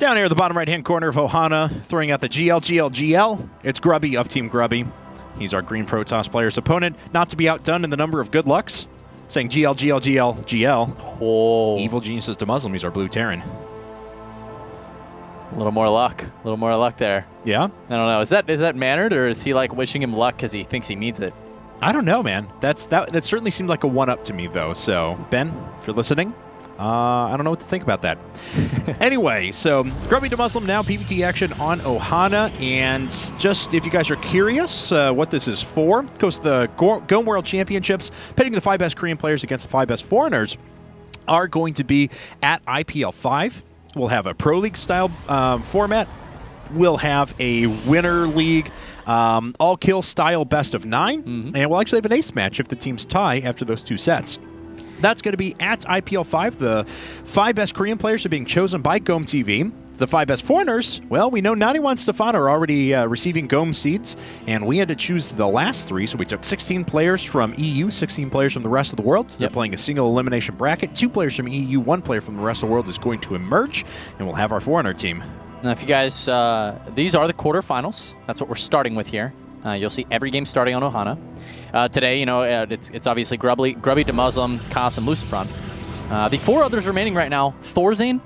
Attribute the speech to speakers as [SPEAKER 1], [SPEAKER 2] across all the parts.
[SPEAKER 1] Down here at the bottom right-hand corner of Ohana, throwing out the GL. It's Grubby of Team Grubby. He's our Green Protoss player's opponent, not to be outdone in the number of good lucks. Saying GL.
[SPEAKER 2] Oh.
[SPEAKER 1] Evil Geniuses DeMuslim, he's our Blue Terran.
[SPEAKER 2] A little more luck. A little more luck there.
[SPEAKER 1] Yeah?
[SPEAKER 2] I don't know. Is that mannered, or is he like wishing him luck because he thinks he needs it?
[SPEAKER 1] I don't know, man. That certainly seemed like a one-up to me, though. So, Ben, if you're listening, I don't know what to think about that. Anyway, so Grubby DeMuslim now PvT action on Ohana, and just if you guys are curious what this is for, of course, the Gome World Championships, pitting the 5 best Korean players against the 5 best foreigners, are going to be at IPL 5. We'll have a Pro League style format. We'll have a Winter League all-kill style best of 9, and we'll actually have an ace match if the teams tie after those 2 sets. That's going to be at IPL 5. The 5 best Korean players are being chosen by Gome TV. The 5 best foreigners, well, we know Naniwan and Stefan are already receiving Gome seeds, and we had to choose the last 3, so we took 16 players from EU, 16 players from the rest of the world. They're playing a single elimination bracket. 2 players from EU, 1 player from the rest of the world is going to emerge, and we'll have our foreigner team.
[SPEAKER 2] Now, if you guys, these are the quarterfinals. That's what we're starting with here. You'll see every game starting on Ohana. Today, you know, it's obviously Grubby, DeMuslim, Kos, and Lucifron. The 4 others remaining right now, Thorzane,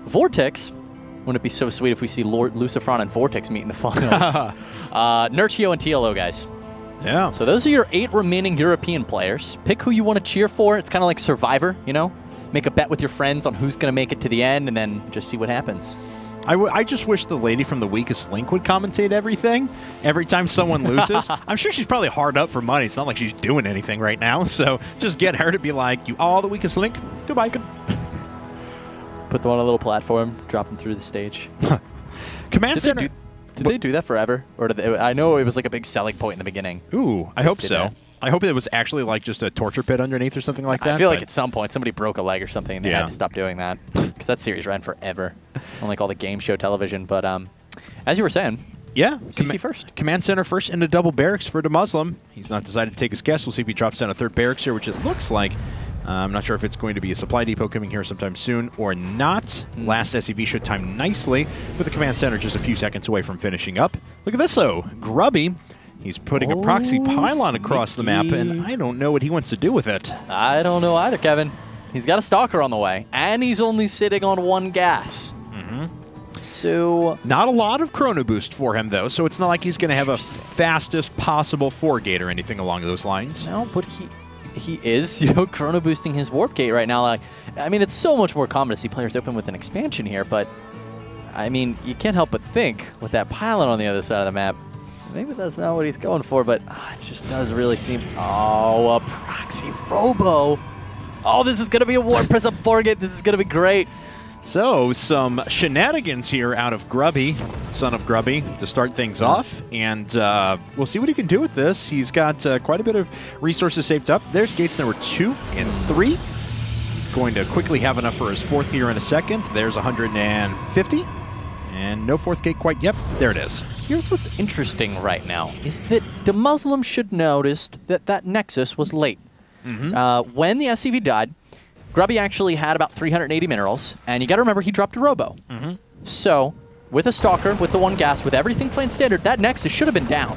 [SPEAKER 2] Vortex. Wouldn't it be so sweet if we see Lord Lucifron and Vortex meet in the finals? Nurchio and TLO, guys.
[SPEAKER 1] Yeah.
[SPEAKER 2] So those are your 8 remaining European players. Pick who you want to cheer for. It's kind of like Survivor, you know? Make a bet with your friends on who's going to make it to the end, and then just see what happens.
[SPEAKER 1] I just wish the lady from the Weakest Link would commentate everything every time someone loses. I'm sure she's probably hard up for money. It's not like she's doing anything right now. So just get her to be like, you all the Weakest Link. Goodbye.
[SPEAKER 2] Put them on a little platform, drop them through the stage.
[SPEAKER 1] Command Center.
[SPEAKER 2] Did they do that forever? Or did they, I know it was like a big selling point in the beginning.
[SPEAKER 1] Ooh, I hope so. I hope it was actually like just a torture pit underneath or something like that.
[SPEAKER 2] I feel like at some point somebody broke a leg or something and they had to stop doing that. Because that series ran forever. Unlike all the game show television. But as you were saying, CC first. Command
[SPEAKER 1] Center first into double barracks for DeMuslim. He's not decided to take his guess. We'll see if he drops down a 3rd barracks here, which it looks like. I'm not sure if it's going to be a supply depot coming here sometime soon or not. Last SEV should time nicely with the Command Center just a few seconds away from finishing up. Look at this, though. Grubby. He's putting a proxy pylon across the map, and I don't know what he wants to do with it.
[SPEAKER 2] I don't know either, Kevin. He's got a Stalker on the way, and he's only sitting on 1 gas. So
[SPEAKER 1] not a lot of chrono boost for him, though, so it's not like he's going to have a fastest possible 4-gate or anything along those lines.
[SPEAKER 2] No, but he is, you know, chrono boosting his warp gate right now. Like, I mean, it's so much more common to see players open with an expansion here, but I mean, you can't help but think with that pylon on the other side of the map, maybe that's not what he's going for, but it just does really seem... Oh, a proxy robo. Oh, this is going to be a warp prism 4-gate. This is going to be great.
[SPEAKER 1] So, some shenanigans here out of Grubby, son of Grubby, to start things off. And we'll see what he can do with this. He's got quite a bit of resources saved up. There's gates number 2 and 3. Going to quickly have enough for his 4th here in a second. There's 150. And no 4th gate quite yet. There it is.
[SPEAKER 2] Here's what's interesting right now, is that DeMuslim should noticed that that Nexus was late. When the SCV died, Grubby actually had about 380 minerals, and you got to remember he dropped a robo. So, with a Stalker, with the 1 gas, with everything playing standard, that Nexus should have been down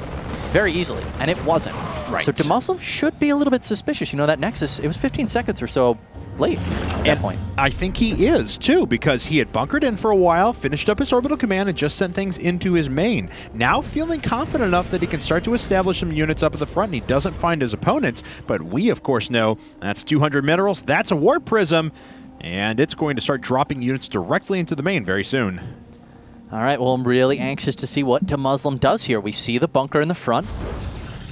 [SPEAKER 2] very easily, and it wasn't.
[SPEAKER 1] Right.
[SPEAKER 2] So DeMuslim should be a little bit suspicious. You know, that Nexus, it was 15 seconds or so late at that point.
[SPEAKER 1] I think he is, too, because he had bunkered in for a while, finished up his orbital command, and just sent things into his main. Now feeling confident enough that he can start to establish some units up at the front, and he doesn't find his opponents, but we, of course, know that's 200 minerals, that's a warp prism, and it's going to start dropping units directly into the main very soon.
[SPEAKER 2] All right, well, I'm really anxious to see what DeMuslim does here. We see the bunker in the front,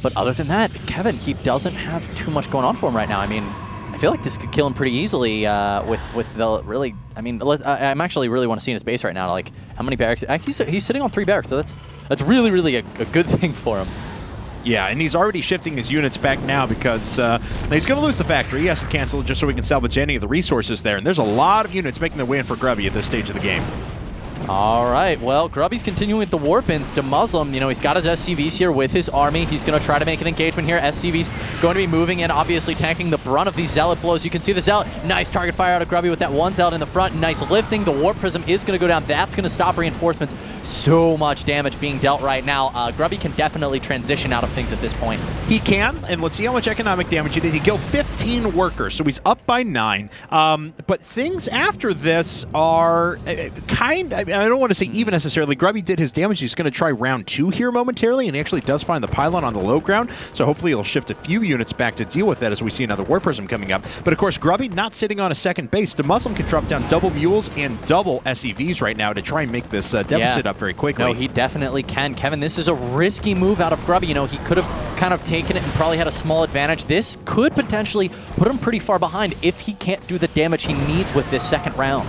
[SPEAKER 2] but other than that, Kevin, he doesn't have too much going on for him right now. I mean, I feel like this could kill him pretty easily with the really... I mean, I'm actually really want to see in his base right now, like, how many barracks... He's sitting on 3 barracks, so that's really, really a good thing for him.
[SPEAKER 1] Yeah, and he's already shifting his units back now because he's going to lose the factory. He has to cancel it just so we can salvage any of the resources there. And there's a lot of units making their way in for Grubby at this stage of the game.
[SPEAKER 2] All right, well, Grubby's continuing with the warp-ins. DeMuslim, you know, he's got his SCVs here with his army. He's going to try to make an engagement here. SCV's going to be moving in, obviously tanking the brunt of these Zealot blows. You can see the Zealot. Nice target fire out of Grubby with that one Zealot in the front. Nice lifting. The Warp Prism is going to go down. That's going to stop reinforcements. So much damage being dealt right now. Grubby can definitely transition out of things at this point.
[SPEAKER 1] He can, and let's see how much economic damage he did. He killed 15 workers, so he's up by 9. But things after this are I don't want to say even necessarily. Grubby did his damage. He's going to try round 2 here momentarily, and he actually does find the pylon on the low ground, so hopefully he'll shift a few units back to deal with that as we see another Warp Prism coming up. But of course, Grubby not sitting on a second base. DeMuslim can drop down double mules and double SEVs right now to try and make this deficit up very quickly.
[SPEAKER 2] No, he definitely can. Kevin, this is a risky move out of Grubby. You know, he could have kind of taken it and probably had a small advantage. This could potentially put him pretty far behind if he can't do the damage he needs with this second round.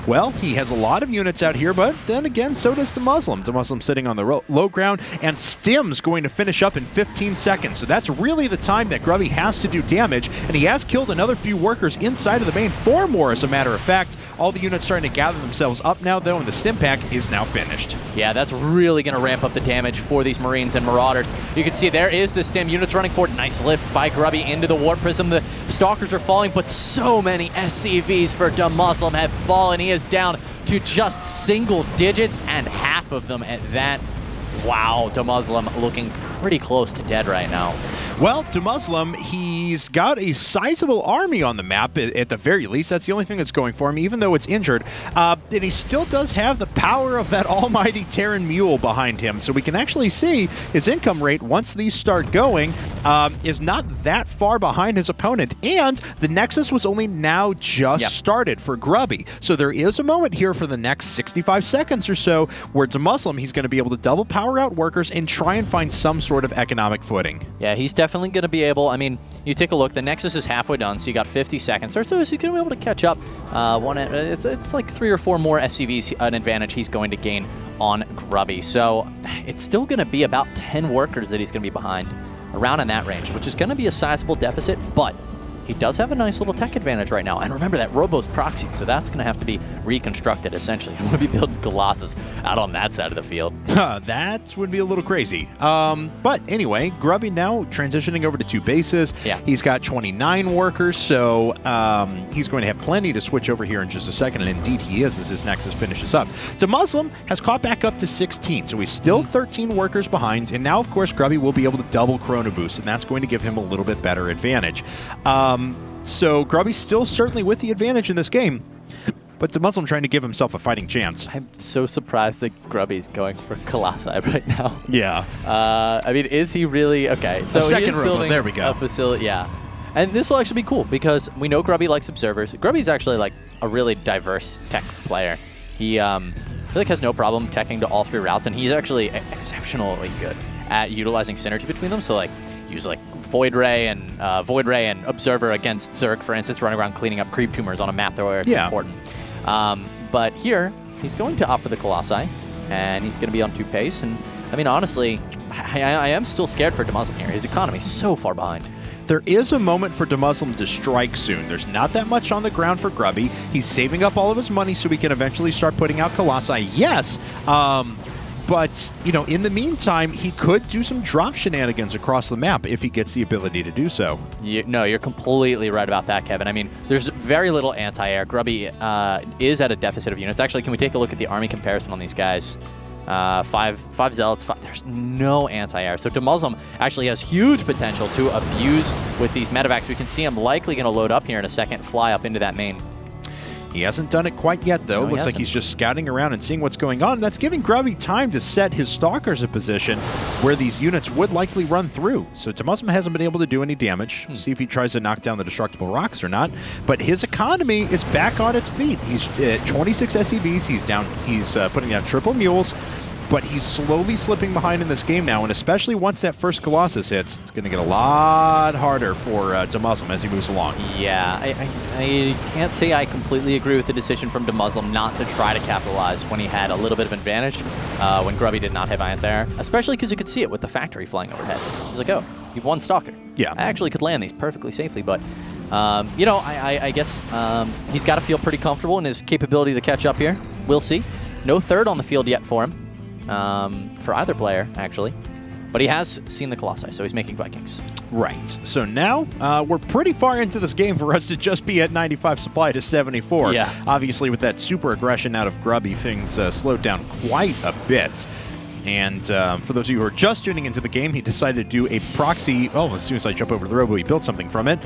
[SPEAKER 1] Well, he has a lot of units out here, but then again, so does DeMuslim. DeMuslim sitting on the low ground, and Stim's going to finish up in 15 seconds. So that's really the time that Grubby has to do damage, and he has killed another few workers inside of the main. 4 more, as a matter of fact. All the units starting to gather themselves up now, though, and the Stim pack is now finished.
[SPEAKER 2] Yeah, that's really going to ramp up the damage for these Marines and Marauders. You can see there is the Stim. Units running forward. Nice lift by Grubby into the Warp Prism. The Stalkers are falling, but so many SCVs for DeMuslim have fallen. He is down to just single digits, and half of them at that. Wow, DeMuslim looking pretty close to dead right now.
[SPEAKER 1] Well, DeMuslim, he's got a sizable army on the map, at the very least. That's the only thing that's going for him, even though it's injured. And he still does have the power of that almighty Terran Mule behind him. So we can actually see his income rate, once these start going, is not that far behind his opponent. And the Nexus was only now just started for Grubby. So there is a moment here for the next 65 seconds or so where DeMuslim, he's going to be able to double power out workers and try and find some sort of economic footing.
[SPEAKER 2] Yeah, he's definitely going to be able, I mean, you take a look, the Nexus is halfway done, so you got 50 seconds or so, so he's going to be able to catch up. It's like 3 or 4 more SCVs, an advantage he's going to gain on Grubby. So it's still going to be about 10 workers that he's going to be behind, around in that range, which is going to be a sizable deficit, but he does have a nice little tech advantage right now. And remember that Robo's proxied, so that's going to have to be reconstructed, essentially. I'm going to be building Colossus out on that side of the field.
[SPEAKER 1] That would be a little crazy. But anyway, Grubby now transitioning over to 2 bases.
[SPEAKER 2] Yeah.
[SPEAKER 1] He's got 29 workers, so he's going to have plenty to switch over here in just a second, and indeed he is as his Nexus finishes up. DeMuslim has caught back up to 16, so he's still 13 workers behind, and now, of course, Grubby will be able to double Chrono Boost, and that's going to give him a little bit better advantage. So Grubby's still certainly with the advantage in this game, but DeMuslim trying to give himself a fighting chance.
[SPEAKER 2] I'm so surprised that Grubby's going for Colossi right now.
[SPEAKER 1] Yeah.
[SPEAKER 2] I mean, is he really? Okay, so
[SPEAKER 1] a second
[SPEAKER 2] he is building
[SPEAKER 1] there we go.
[SPEAKER 2] a facility. Yeah. And this will actually be cool because we know Grubby likes observers. Grubby's actually like a really diverse tech player. He I feel like has no problem teching to all 3 routes, and he's actually exceptionally good at utilizing synergy between them. So like use like Void Ray and Observer against Zerg, for instance, running around cleaning up creep tumors on a map where it's important. But here, he's going to opt for the Colossi, and he's going to be on 2 pace. And I mean, honestly, I am still scared for DeMuslim here. His economy's so far behind.
[SPEAKER 1] There is a moment for DeMuslim to strike soon. There's not that much on the ground for Grubby. He's saving up all of his money so he can eventually start putting out Colossi. Yes, but, you know, in the meantime, he could do some drop shenanigans across the map if he gets the ability to do so.
[SPEAKER 2] No, you're completely right about that, Kevin. I mean, there's very little anti-air. Grubby is at a deficit of units. Actually, can we take a look at the army comparison on these guys? 5 Zealots, there's no anti-air. So DeMuslim actually has huge potential to abuse with these medevacs. We can see him likely going to load up here in a second, fly up into that main.
[SPEAKER 1] He hasn't done it quite yet, though.
[SPEAKER 2] No,
[SPEAKER 1] Looks like he's just scouting around and seeing what's going on. That's giving Grubby time to set his Stalkers in position where these units would likely run through. So DeMuslim hasn't been able to do any damage. See if he tries to knock down the destructible rocks or not. But his economy is back on its feet. He's at 26 SEVs. He's putting down triple mules. But he's slowly slipping behind in this game now, and especially once that first Colossus hits, it's going to get a lot harder for DeMuslim as he moves along.
[SPEAKER 2] Yeah, I can't say I completely agree with the decision from DeMuslim not to try to capitalize when he had a little bit of advantage when Grubby did not have anti-air, especially because you could see it with the factory flying overhead. He's like, oh, you've one Stalker.
[SPEAKER 1] Yeah.
[SPEAKER 2] I actually could land these perfectly safely, but you know, I guess he's got to feel pretty comfortable in his capability to catch up here. We'll see. No third on the field yet for him, for either player, actually. But he has seen the Colossi, so he's making Vikings.
[SPEAKER 1] Right. So now we're pretty far into this game for us to just be at 95 supply to 74.
[SPEAKER 2] Yeah.
[SPEAKER 1] Obviously, with that super aggression out of Grubby, things slowed down quite a bit. And for those of you who are just tuning into the game, he decided to do a proxy. Oh, as soon as I jump over to the robo, he built something from it.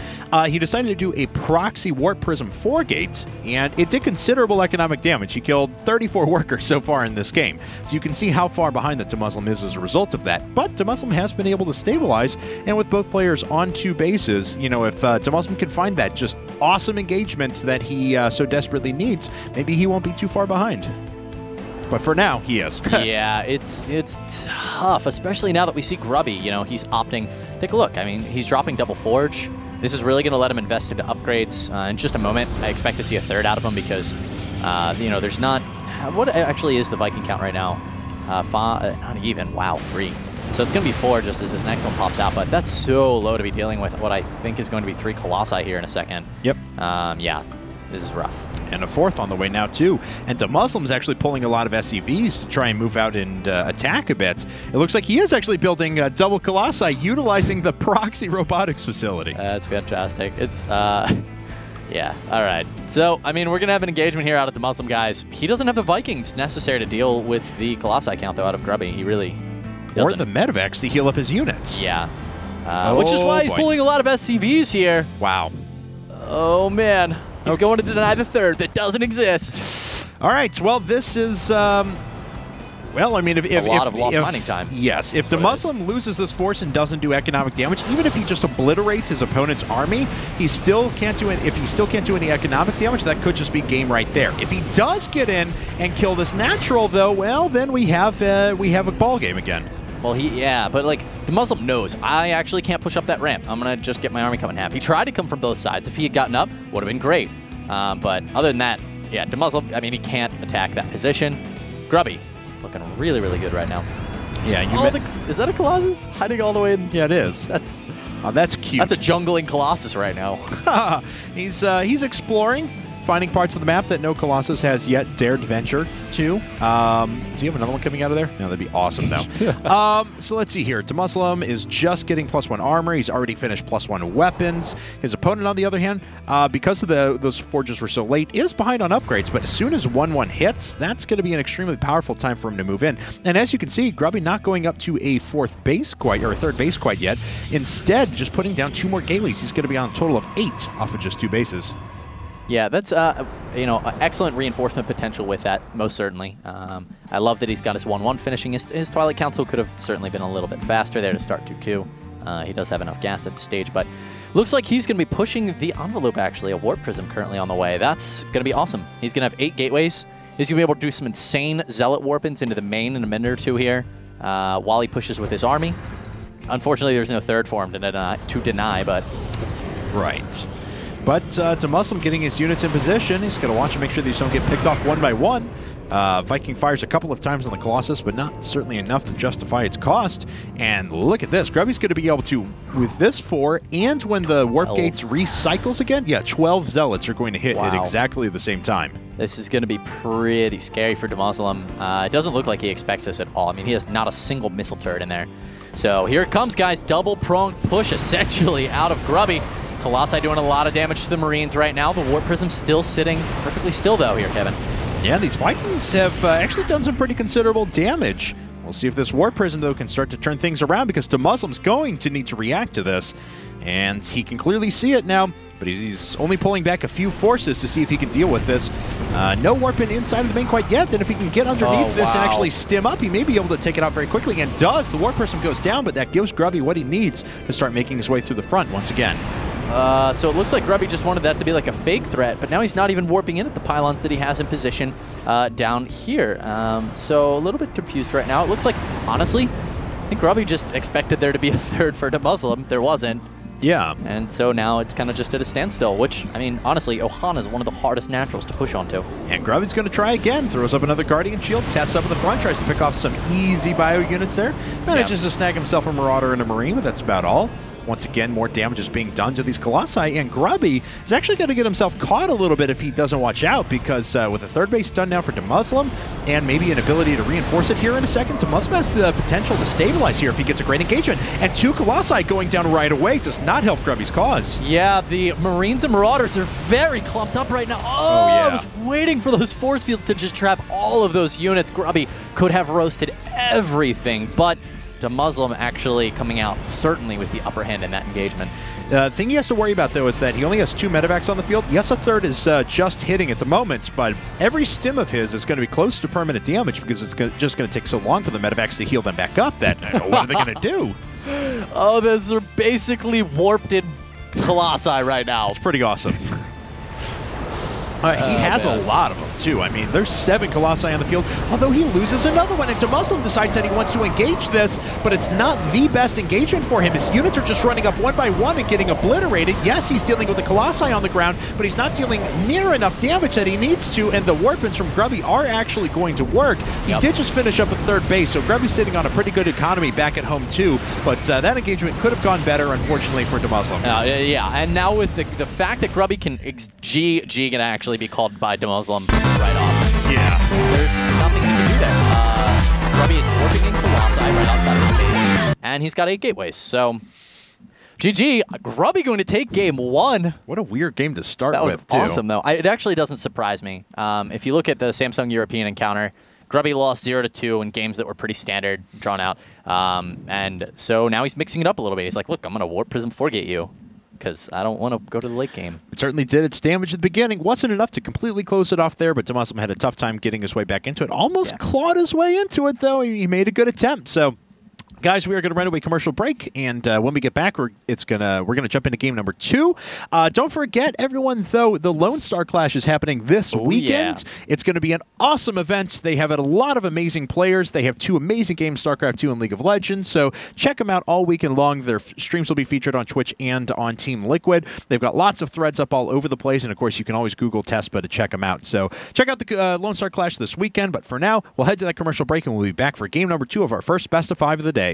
[SPEAKER 1] He decided to do a proxy Warp Prism 4-gate, and it did considerable economic damage. He killed 34 workers so far in this game. So you can see how far behind the DeMuslim is as a result of that. But DeMuslim has been able to stabilize, and with both players on 2 bases, you know, if DeMuslim can find that just awesome engagement that he so desperately needs, maybe he won't be too far behind. But for now, he is.
[SPEAKER 2] Yeah, it's tough, especially now that we see Grubby. You know, he's opting. Take a look. I mean, he's dropping double forge. This is really going to let him invest into upgrades. In just a moment, I expect to see a third out of him because, you know, there's not. What actually is the Viking count right now? Not even. Wow, 3. So it's going to be 4 just as this next one pops out. But that's so low to be dealing with what I think is going to be 3 Colossi here in a second.
[SPEAKER 1] Yep.
[SPEAKER 2] Yeah, this is rough.
[SPEAKER 1] And a 4th on the way now, too. And DeMuslim's actually pulling a lot of SCVs to try and move out and attack a bit. It looks like he is actually building double Colossi, utilizing the proxy robotics facility.
[SPEAKER 2] That's fantastic. It's, yeah, all right. So, I mean, we're going to have an engagement here out of DeMuslim, guys. He doesn't have the Vikings necessary to deal with the Colossi count, though, out of Grubby. He really doesn't.
[SPEAKER 1] Or the Medivacs to heal up his units.
[SPEAKER 2] Yeah. Which is why he's pulling a lot of SCVs here.
[SPEAKER 1] Wow.
[SPEAKER 2] Oh, man. He's going to deny the third that doesn't exist.
[SPEAKER 1] All right. Well, this is, well, I mean, if
[SPEAKER 2] a lot of lost mining time.
[SPEAKER 1] Yes. If DeMuslim loses this force and doesn't do economic damage, even if he just obliterates his opponent's army, he still can't do it. If he still can't do any economic damage, that could just be game right there. If he does get in and kill this natural, though, well, then we have a ball game again.
[SPEAKER 2] Well, yeah, but like, DeMuslim knows, I actually can't push up that ramp. I'm going to just get my army cut in half. He tried to come from both sides. If he had gotten up, would have been great. But other than that, yeah, DeMuslim, I mean, he can't attack that position. Grubby, looking really, really good right now.
[SPEAKER 1] Yeah,
[SPEAKER 2] is that a Colossus hiding all the way in?
[SPEAKER 1] Yeah, it is. That's cute.
[SPEAKER 2] That's a jungling Colossus right now.
[SPEAKER 1] He's exploring, finding parts of the map that no Colossus has yet dared venture to. Does he have another one coming out of there? No, that'd be awesome, though. So let's see here. DeMuslim is just getting +1 armor. He's already finished +1 weapons. His opponent, on the other hand, because of those forges were so late, is behind on upgrades. But as soon as 1-1 hits, that's going to be an extremely powerful time for him to move in. And as you can see, Grubby not going up to a 4th base quite, or a 3rd base quite yet. Instead, just putting down 2 more gateways. He's going to be on a total of 8 off of just 2 bases.
[SPEAKER 2] Yeah, that's, you know, excellent reinforcement potential with that, most certainly. I love that he's got his 1-1 finishing. His Twilight Council could have certainly been a little bit faster there to start 2-2. He does have enough gas at the stage, but looks like he's going to be pushing the envelope, actually. A Warp Prism currently on the way. That's going to be awesome. He's going to have 8 gateways. He's going to be able to do some insane Zealot Warpins into the main in a minute or 2 here while he pushes with his army. Unfortunately, there's no third for him to deny, but...
[SPEAKER 1] Right. But DeMuslim getting his units in position. He's going to watch and make sure these don't get picked off one by one. Viking fires a couple of times on the Colossus, but not certainly enough to justify its cost. And look at this. Grubby's going to be able to, with this 4, and when the Warp Gates recycles again, yeah, 12 Zealots are going to hit at exactly the same time.
[SPEAKER 2] This is going to be pretty scary for DeMuslim. It doesn't look like he expects this at all. I mean, he has not a single missile turret in there. So here it comes, guys. Double-pronged push, essentially, out of Grubby. Colossi doing a lot of damage to the Marines right now. The Warp Prism still sitting perfectly still, though, here, Kevin.
[SPEAKER 1] Yeah, these Vikings have actually done some pretty considerable damage. We'll see if this Warp Prism, though, can start to turn things around, because DeMuslim's going to need to react to this. And he can clearly see it now, but he's only pulling back a few forces to see if he can deal with this. No warping inside of the main quite yet, and if he can get underneath this and actually stim up, he may be able to take it out very quickly, and does. The Warp Prism goes down, but that gives Grubby what he needs to start making his way through the front once again.
[SPEAKER 2] So it looks like Grubby just wanted that to be like a fake threat, but now he's not even warping in at the pylons that he has in position down here. So a little bit confused right now. It looks like, honestly, I think Grubby just expected there to be a third for DeMuslim. There wasn't.
[SPEAKER 1] Yeah.
[SPEAKER 2] And so now it's kind of just at a standstill, which, I mean, honestly, Ohana is one of the hardest naturals to push onto.
[SPEAKER 1] And Grubby's going to try again. Throws up another Guardian Shield, tests up in the front, tries to pick off some easy bio units there. Manages to snag himself a Marauder and a Marine, but that's about all. once again, more damage is being done to these Colossi, and Grubby is actually going to get himself caught a little bit if he doesn't watch out, because with a third base done now for DeMuslim, and maybe an ability to reinforce it here in a second, DeMuslim has the potential to stabilize here if he gets a great engagement, and 2 Colossi going down right away does not help Grubby's cause.
[SPEAKER 2] Yeah, the Marines and Marauders are very clumped up right now.
[SPEAKER 1] Oh yeah.
[SPEAKER 2] I was waiting for those force fields to just trap all of those units. Grubby could have roasted everything, but DeMuslim actually coming out certainly with the upper hand in that engagement.
[SPEAKER 1] The thing he has to worry about, though, is that he only has 2 medevacs on the field. Yes, a third is just hitting at the moment, but every stim of his is going to be close to permanent damage because it's just going to take so long for the medevacs to heal them back up that what are they going to do?
[SPEAKER 2] Oh, those are basically warped in Colossi right now.
[SPEAKER 1] It's pretty awesome. He has a lot of them, too. I mean, there's 7 Colossi on the field, although he loses another one, and DeMuslim decides that he wants to engage this, but it's not the best engagement for him. His units are just running up one by one and getting obliterated. Yes, he's dealing with the Colossi on the ground, but he's not dealing near enough damage that he needs to, and the warpins from Grubby are actually going to work. He did just finish up at third base, so Grubby's sitting on a pretty good economy back at home, too, but that engagement could have gone better, unfortunately, for DeMuslim.
[SPEAKER 2] Yeah, and now with the fact that Grubby can G can actually be called by DeMuslim right off.
[SPEAKER 1] Yeah.
[SPEAKER 2] There's nothing he can do there. Grubby is warping in Colossi right outside of his base, and he's got 8 gateways, so GG. Grubby going to take game 1.
[SPEAKER 1] What a weird game to start
[SPEAKER 2] with,
[SPEAKER 1] with,
[SPEAKER 2] too. That was awesome, though. It actually doesn't surprise me. If you look at the Samsung European encounter, Grubby lost 0-2 in games that were pretty standard, drawn out, and so now he's mixing it up a little bit. He's like, look, I'm going to Warp Prism 4-gate you, because I don't want to go to the late game.
[SPEAKER 1] It certainly did its damage at the beginning. Wasn't enough to completely close it off there, but DeMuslim had a tough time getting his way back into it. Almost clawed his way into it, though. He made a good attempt. So, guys, we are going to run away commercial break, and when we get back, we're going to jump into game number 2. Don't forget, everyone, though, the Lone Star Clash is happening this weekend. Yeah. It's going to be an awesome event. They have a lot of amazing players. They have 2 amazing games, StarCraft 2 and League of Legends, so check them out all weekend long. Their streams will be featured on Twitch and on Team Liquid. They've got lots of threads up all over the place, and, of course, you can always Google TESPA to check them out. So check out the Lone Star Clash this weekend, but for now, we'll head to that commercial break, and we'll be back for game number 2 of our first Best of 5 of the day.